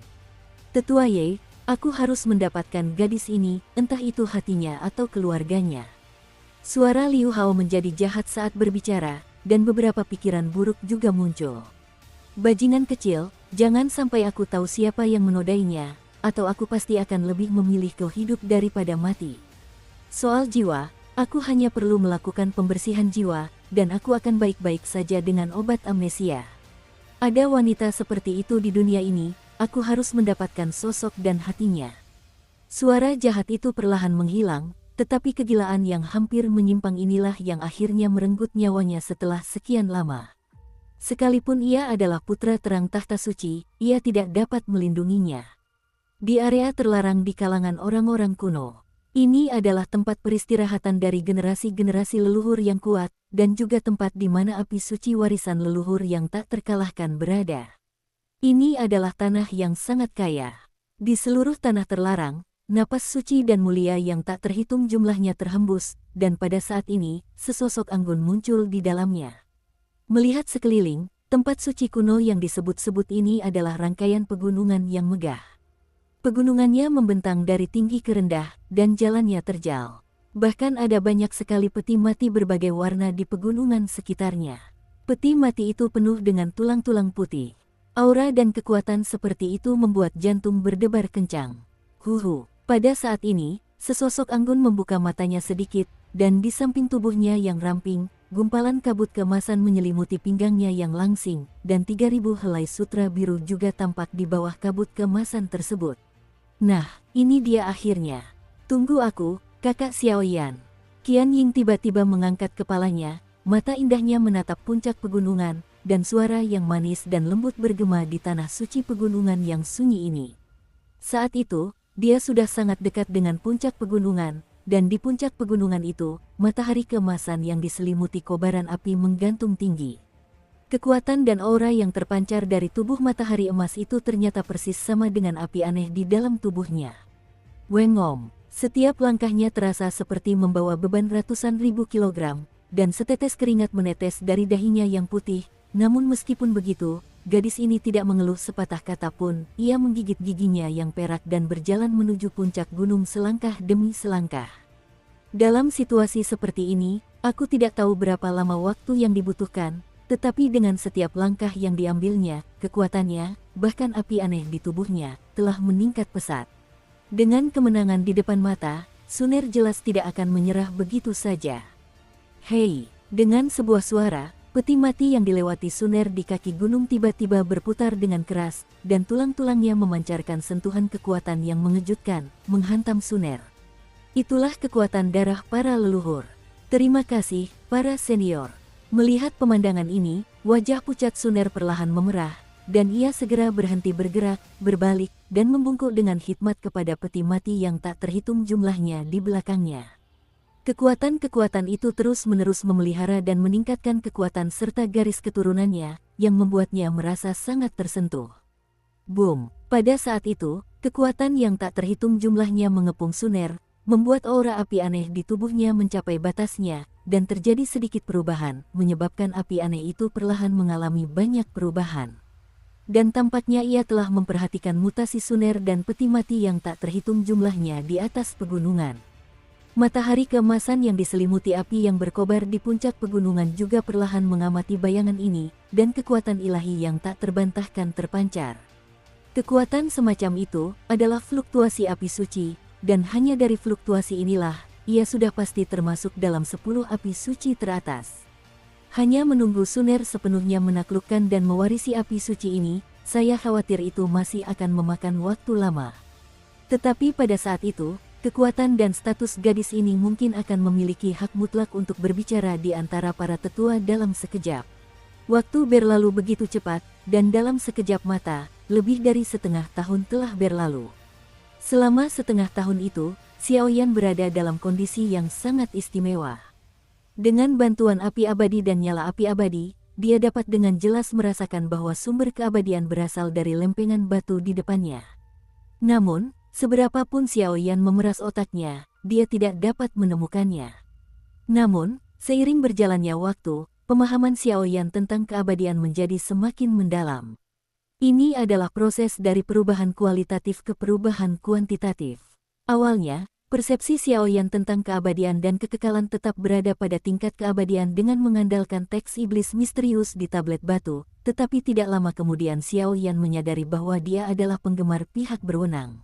Tetua Ye, aku harus mendapatkan gadis ini, entah itu hatinya atau keluarganya." Suara Liu Hao menjadi jahat saat berbicara, dan beberapa pikiran buruk juga muncul. "Bajingan kecil, jangan sampai aku tahu siapa yang menodainya, atau aku pasti akan lebih memilih kau hidup daripada mati. Soal jiwa, aku hanya perlu melakukan pembersihan jiwa, dan aku akan baik-baik saja dengan obat amnesia. Ada wanita seperti itu di dunia ini, aku harus mendapatkan sosok dan hatinya." Suara jahat itu perlahan menghilang, tetapi kegilaan yang hampir menyimpang inilah yang akhirnya merenggut nyawanya setelah sekian lama. Sekalipun ia adalah putra terang tahta suci, ia tidak dapat melindunginya. Di area terlarang di kalangan orang-orang kuno, ini adalah tempat peristirahatan dari generasi-generasi leluhur yang kuat, dan juga tempat di mana api suci warisan leluhur yang tak terkalahkan berada. Ini adalah tanah yang sangat kaya. Di seluruh tanah terlarang, napas suci dan mulia yang tak terhitung jumlahnya terhembus, dan pada saat ini, sesosok anggun muncul di dalamnya. Melihat sekeliling, tempat suci kuno yang disebut-sebut ini adalah rangkaian pegunungan yang megah. Pegunungannya membentang dari tinggi ke rendah, dan jalannya terjal. Bahkan ada banyak sekali peti mati berbagai warna di pegunungan sekitarnya. Peti mati itu penuh dengan tulang-tulang putih. Aura dan kekuatan seperti itu membuat jantung berdebar kencang. Huhu. Pada saat ini, sesosok anggun membuka matanya sedikit, dan di samping tubuhnya yang ramping, gumpalan kabut keemasan menyelimuti pinggangnya yang langsing, dan 3.000 helai sutra biru juga tampak di bawah kabut keemasan tersebut. "Nah, ini dia akhirnya. Tunggu aku, kakak Xiaoyan." Qian Ying tiba-tiba mengangkat kepalanya, mata indahnya menatap puncak pegunungan, dan suara yang manis dan lembut bergema di tanah suci pegunungan yang sunyi ini. Saat itu, dia sudah sangat dekat dengan puncak pegunungan, dan di puncak pegunungan itu, matahari keemasan yang diselimuti kobaran api menggantung tinggi. Kekuatan dan aura yang terpancar dari tubuh matahari emas itu ternyata persis sama dengan api aneh di dalam tubuhnya. Wengom, setiap langkahnya terasa seperti membawa beban ratusan ribu kilogram, dan setetes keringat menetes dari dahinya yang putih. Namun meskipun begitu, gadis ini tidak mengeluh sepatah kata pun. Ia menggigit giginya yang perak dan berjalan menuju puncak gunung selangkah demi selangkah. "Dalam situasi seperti ini, aku tidak tahu berapa lama waktu yang dibutuhkan, tetapi dengan setiap langkah yang diambilnya, kekuatannya, bahkan api aneh di tubuhnya, telah meningkat pesat." Dengan kemenangan di depan mata, Suner jelas tidak akan menyerah begitu saja. "Hei!" Dengan sebuah suara, peti mati yang dilewati Suner di kaki gunung tiba-tiba berputar dengan keras, dan tulang-tulangnya memancarkan sentuhan kekuatan yang mengejutkan, menghantam Suner. Itulah kekuatan darah para leluhur. "Terima kasih, para senior." Melihat pemandangan ini, wajah pucat Suner perlahan memerah, dan ia segera berhenti bergerak, berbalik, dan membungkuk dengan khidmat kepada peti mati yang tak terhitung jumlahnya di belakangnya. Kekuatan-kekuatan itu terus-menerus memelihara dan meningkatkan kekuatan serta garis keturunannya, yang membuatnya merasa sangat tersentuh. Boom! Pada saat itu, kekuatan yang tak terhitung jumlahnya mengepung Suner, membuat aura api aneh di tubuhnya mencapai batasnya, dan terjadi sedikit perubahan, menyebabkan api aneh itu perlahan mengalami banyak perubahan. Dan tampaknya ia telah memperhatikan mutasi Suner dan peti mati yang tak terhitung jumlahnya di atas pegunungan. Matahari keemasan yang diselimuti api yang berkobar di puncak pegunungan juga perlahan mengamati bayangan ini, dan kekuatan ilahi yang tak terbantahkan terpancar. Kekuatan semacam itu adalah fluktuasi api suci, dan hanya dari fluktuasi inilah, ia sudah pasti termasuk dalam 10 api suci teratas. Hanya menunggu Suner sepenuhnya menaklukkan dan mewarisi api suci ini, saya khawatir itu masih akan memakan waktu lama. Tetapi pada saat itu, kekuatan dan status gadis ini mungkin akan memiliki hak mutlak untuk berbicara di antara para tetua dalam sekejap. Waktu berlalu begitu cepat, dan dalam sekejap mata, lebih dari setengah tahun telah berlalu. Selama setengah tahun itu, Xiaoyan berada dalam kondisi yang sangat istimewa. Dengan bantuan api abadi dan nyala api abadi, dia dapat dengan jelas merasakan bahwa sumber keabadian berasal dari lempengan batu di depannya. Namun, seberapapun Xiaoyan memeras otaknya, dia tidak dapat menemukannya. Namun, seiring berjalannya waktu, pemahaman Xiaoyan tentang keabadian menjadi semakin mendalam. Ini adalah proses dari perubahan kualitatif ke perubahan kuantitatif. Awalnya, persepsi Xiaoyan tentang keabadian dan kekekalan tetap berada pada tingkat keabadian dengan mengandalkan teks iblis misterius di tablet batu, tetapi tidak lama kemudian Xiaoyan menyadari bahwa dia adalah penggemar pihak berwenang.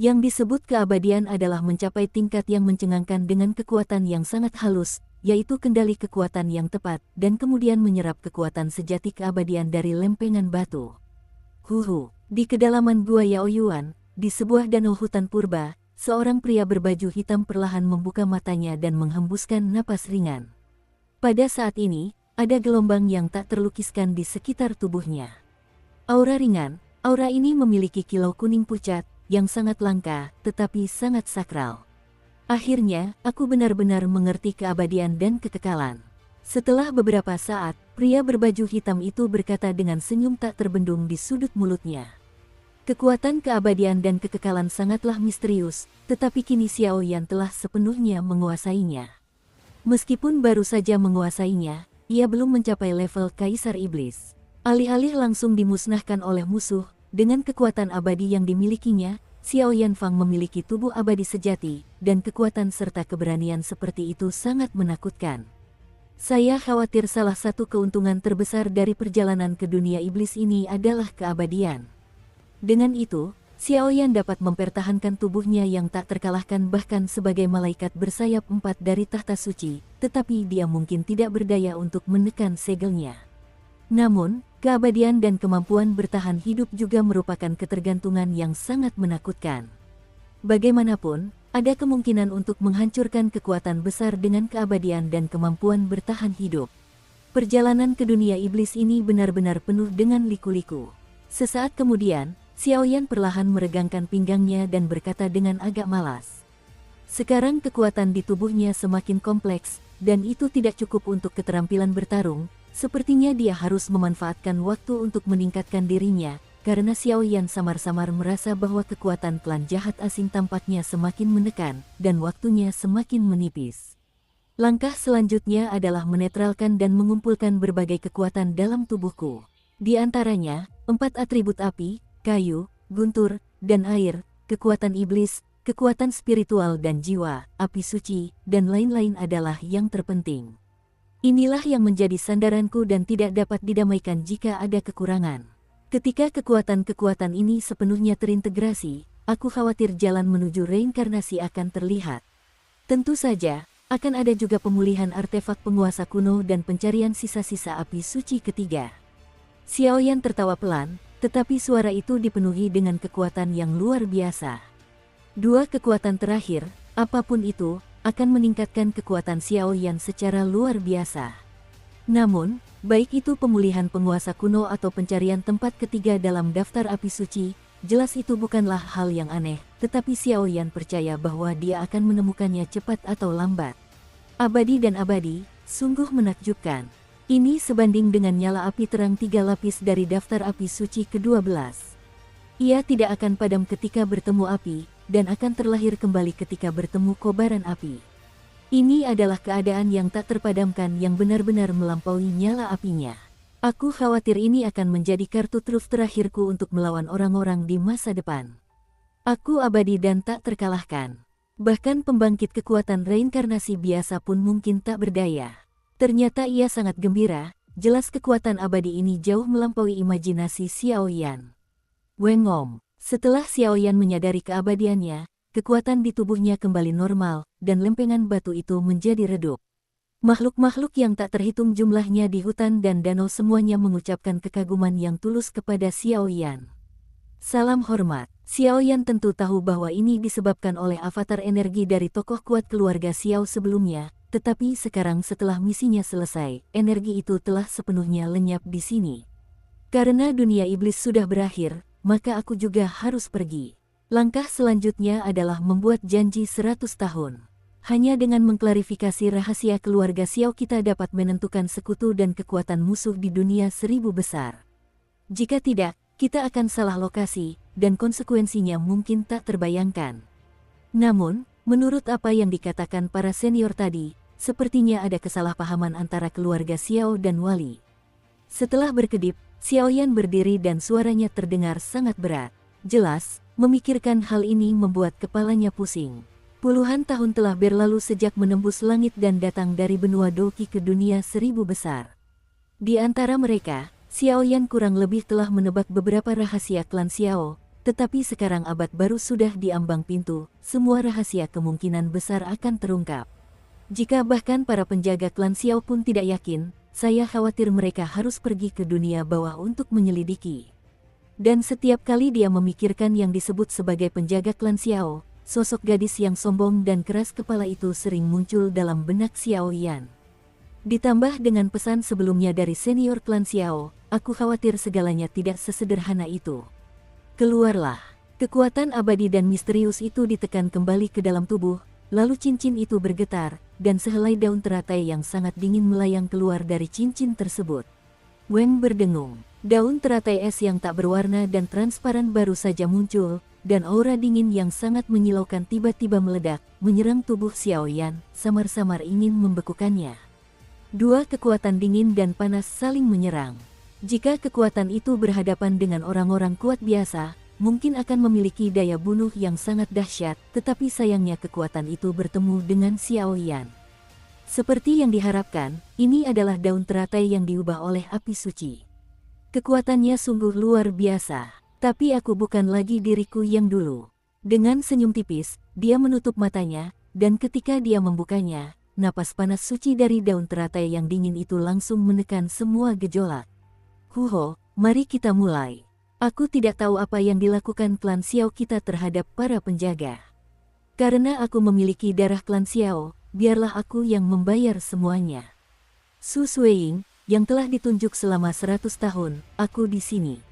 Yang disebut keabadian adalah mencapai tingkat yang mencengangkan dengan kekuatan yang sangat halus, yaitu kendali kekuatan yang tepat, dan kemudian menyerap kekuatan sejati keabadian dari lempengan batu. Di kedalaman Gua Yaoyuan, di sebuah danau hutan purba, seorang pria berbaju hitam perlahan membuka matanya dan menghembuskan napas ringan. Pada saat ini, ada gelombang yang tak terlukiskan di sekitar tubuhnya. Aura ringan, aura ini memiliki kilau kuning pucat, yang sangat langka, tetapi sangat sakral. Akhirnya, aku benar-benar mengerti keabadian dan kekekalan. Setelah beberapa saat, pria berbaju hitam itu berkata dengan senyum tak terbendung di sudut mulutnya. Kekuatan keabadian dan kekekalan sangatlah misterius, tetapi kini Xiaoyan telah sepenuhnya menguasainya. Meskipun baru saja menguasainya, ia belum mencapai level Kaisar Iblis. Alih-alih langsung dimusnahkan oleh musuh, dengan kekuatan abadi yang dimilikinya, Xiaoyan Fang memiliki tubuh abadi sejati, dan kekuatan serta keberanian seperti itu sangat menakutkan. Saya khawatir salah satu keuntungan terbesar dari perjalanan ke dunia iblis ini adalah keabadian. Dengan itu, Xiaoyan dapat mempertahankan tubuhnya yang tak terkalahkan bahkan sebagai malaikat bersayap 4 dari tahta suci, tetapi dia mungkin tidak berdaya untuk menekan segelnya. Namun, keabadian dan kemampuan bertahan hidup juga merupakan ketergantungan yang sangat menakutkan. Bagaimanapun, ada kemungkinan untuk menghancurkan kekuatan besar dengan keabadian dan kemampuan bertahan hidup. Perjalanan ke dunia iblis ini benar-benar penuh dengan liku-liku. Sesaat kemudian, Xiaoyan perlahan meregangkan pinggangnya dan berkata dengan agak malas. Sekarang kekuatan di tubuhnya semakin kompleks, dan itu tidak cukup untuk keterampilan bertarung. Sepertinya dia harus memanfaatkan waktu untuk meningkatkan dirinya, karena Xiaoyan samar-samar merasa bahwa kekuatan klan jahat asing tampaknya semakin menekan, dan waktunya semakin menipis. Langkah selanjutnya adalah menetralkan dan mengumpulkan berbagai kekuatan dalam tubuhku. Di antaranya, 4 atribut api, kayu, guntur, dan air, kekuatan iblis, kekuatan spiritual dan jiwa, api suci, dan lain-lain adalah yang terpenting. Inilah yang menjadi sandaranku dan tidak dapat didamaikan jika ada kekurangan. Ketika kekuatan-kekuatan ini sepenuhnya terintegrasi, aku khawatir jalan menuju reinkarnasi akan terlihat. Tentu saja, akan ada juga pemulihan artefak penguasa kuno dan pencarian sisa-sisa api suci ketiga. Xiaoyan tertawa pelan, tetapi suara itu dipenuhi dengan kekuatan yang luar biasa. 2 kekuatan terakhir, apapun itu, akan meningkatkan kekuatan Xiaoyan secara luar biasa. Namun, baik itu pemulihan penguasa kuno atau pencarian tempat ketiga dalam daftar api suci, jelas itu bukanlah hal yang aneh, tetapi Xiaoyan percaya bahwa dia akan menemukannya cepat atau lambat. Abadi dan abadi, sungguh menakjubkan. Ini sebanding dengan nyala api terang 3 lapis dari daftar api suci ke-12. Ia tidak akan padam ketika bertemu api, dan akan terlahir kembali ketika bertemu kobaran api. Ini adalah keadaan yang tak terpadamkan yang benar-benar melampaui nyala apinya. Aku khawatir ini akan menjadi kartu truf terakhirku untuk melawan orang-orang di masa depan. Aku abadi dan tak terkalahkan. Bahkan pembangkit kekuatan reinkarnasi biasa pun mungkin tak berdaya. Ternyata ia sangat gembira, jelas kekuatan abadi ini jauh melampaui imajinasi Xiao Yan. Wengom, setelah Xiao Yan menyadari keabadiannya, kekuatan di tubuhnya kembali normal, dan lempengan batu itu menjadi redup. Makhluk-makhluk yang tak terhitung jumlahnya di hutan dan danau semuanya mengucapkan kekaguman yang tulus kepada Xiao Yan. Salam hormat. Xiao Yan tentu tahu bahwa ini disebabkan oleh avatar energi dari tokoh kuat keluarga Xiao sebelumnya, tetapi sekarang setelah misinya selesai, energi itu telah sepenuhnya lenyap di sini. Karena dunia iblis sudah berakhir, maka aku juga harus pergi. Langkah selanjutnya adalah membuat janji 100 tahun. Hanya dengan mengklarifikasi rahasia keluarga Xiao kita dapat menentukan sekutu dan kekuatan musuh di dunia 1000 besar. Jika tidak, kita akan salah lokasi, dan konsekuensinya mungkin tak terbayangkan. Namun, menurut apa yang dikatakan para senior tadi, sepertinya ada kesalahpahaman antara keluarga Xiao dan Wali. Setelah berkedip, Xiao Yan berdiri dan suaranya terdengar sangat berat. Jelas, memikirkan hal ini membuat kepalanya pusing. Puluhan tahun telah berlalu sejak menembus langit dan datang dari benua Doki ke dunia 1000 besar. Di antara mereka, Xiao Yan kurang lebih telah menebak beberapa rahasia klan Xiao, tetapi sekarang abad baru sudah di ambang pintu, semua rahasia kemungkinan besar akan terungkap. Jika bahkan para penjaga klan Xiao pun tidak yakin, saya khawatir mereka harus pergi ke dunia bawah untuk menyelidiki. Dan setiap kali dia memikirkan yang disebut sebagai penjaga klan Xiao, sosok gadis yang sombong dan keras kepala itu sering muncul dalam benak Xiao Yan. Ditambah dengan pesan sebelumnya dari senior klan Xiao, aku khawatir segalanya tidak sesederhana itu. Keluarlah. Kekuatan abadi dan misterius itu ditekan kembali ke dalam tubuh, lalu cincin itu bergetar, dan sehelai daun teratai yang sangat dingin melayang keluar dari cincin tersebut. Weng berdengung. Daun teratai es yang tak berwarna dan transparan baru saja muncul, dan aura dingin yang sangat menyilaukan tiba-tiba meledak, menyerang tubuh Xiao Yan, samar-samar ingin membekukannya. Dua kekuatan dingin dan panas saling menyerang. Jika kekuatan itu berhadapan dengan orang-orang kuat biasa, mungkin akan memiliki daya bunuh yang sangat dahsyat, tetapi sayangnya kekuatan itu bertemu dengan Xiao Yan. Seperti yang diharapkan, ini adalah daun teratai yang diubah oleh api suci. Kekuatannya sungguh luar biasa, tapi aku bukan lagi diriku yang dulu. Dengan senyum tipis, dia menutup matanya, dan ketika dia membukanya, napas panas suci dari daun teratai yang dingin itu langsung menekan semua gejolak. Huho, mari kita mulai. Aku tidak tahu apa yang dilakukan klan Xiao kita terhadap para penjaga. Karena aku memiliki darah klan Xiao, biarlah aku yang membayar semuanya. Su Suiying, yang telah ditunjuk selama 100 tahun, aku di sini.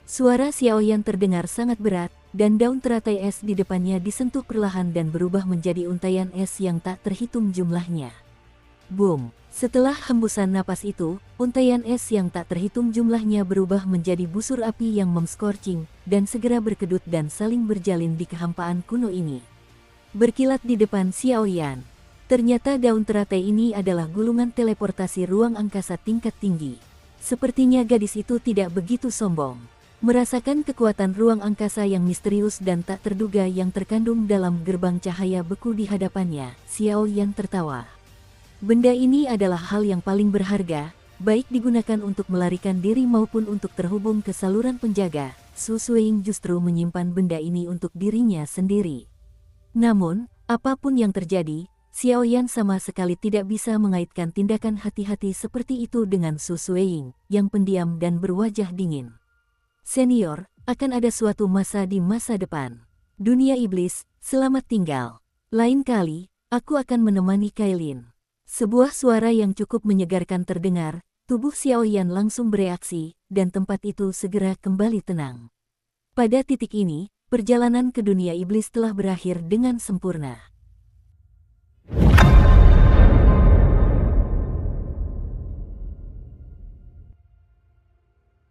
Suara Xiao Yan terdengar sangat berat, dan daun teratai es di depannya disentuh perlahan dan berubah menjadi untaian es yang tak terhitung jumlahnya. Boom! Setelah hembusan napas itu, untaian es yang tak terhitung jumlahnya berubah menjadi busur api yang memscorching, dan segera berkedut dan saling berjalin di kehampaan kuno ini. Berkilat di depan Xiao Yan. Ternyata daun teratai ini adalah gulungan teleportasi ruang angkasa tingkat tinggi. Sepertinya gadis itu tidak begitu sombong. Merasakan kekuatan ruang angkasa yang misterius dan tak terduga yang terkandung dalam gerbang cahaya beku di hadapannya, Xiao Yan tertawa. Benda ini adalah hal yang paling berharga, baik digunakan untuk melarikan diri maupun untuk terhubung ke saluran penjaga. Su Suiying justru menyimpan benda ini untuk dirinya sendiri. Namun, apapun yang terjadi, Xiao Yan sama sekali tidak bisa mengaitkan tindakan hati-hati seperti itu dengan Su Suiying, yang pendiam dan berwajah dingin. Senior, akan ada suatu masa di masa depan. Dunia iblis, selamat tinggal. Lain kali, aku akan menemani Kailin. Sebuah suara yang cukup menyegarkan terdengar, tubuh Xiao Yan langsung bereaksi, dan tempat itu segera kembali tenang. Pada titik ini, perjalanan ke dunia iblis telah berakhir dengan sempurna.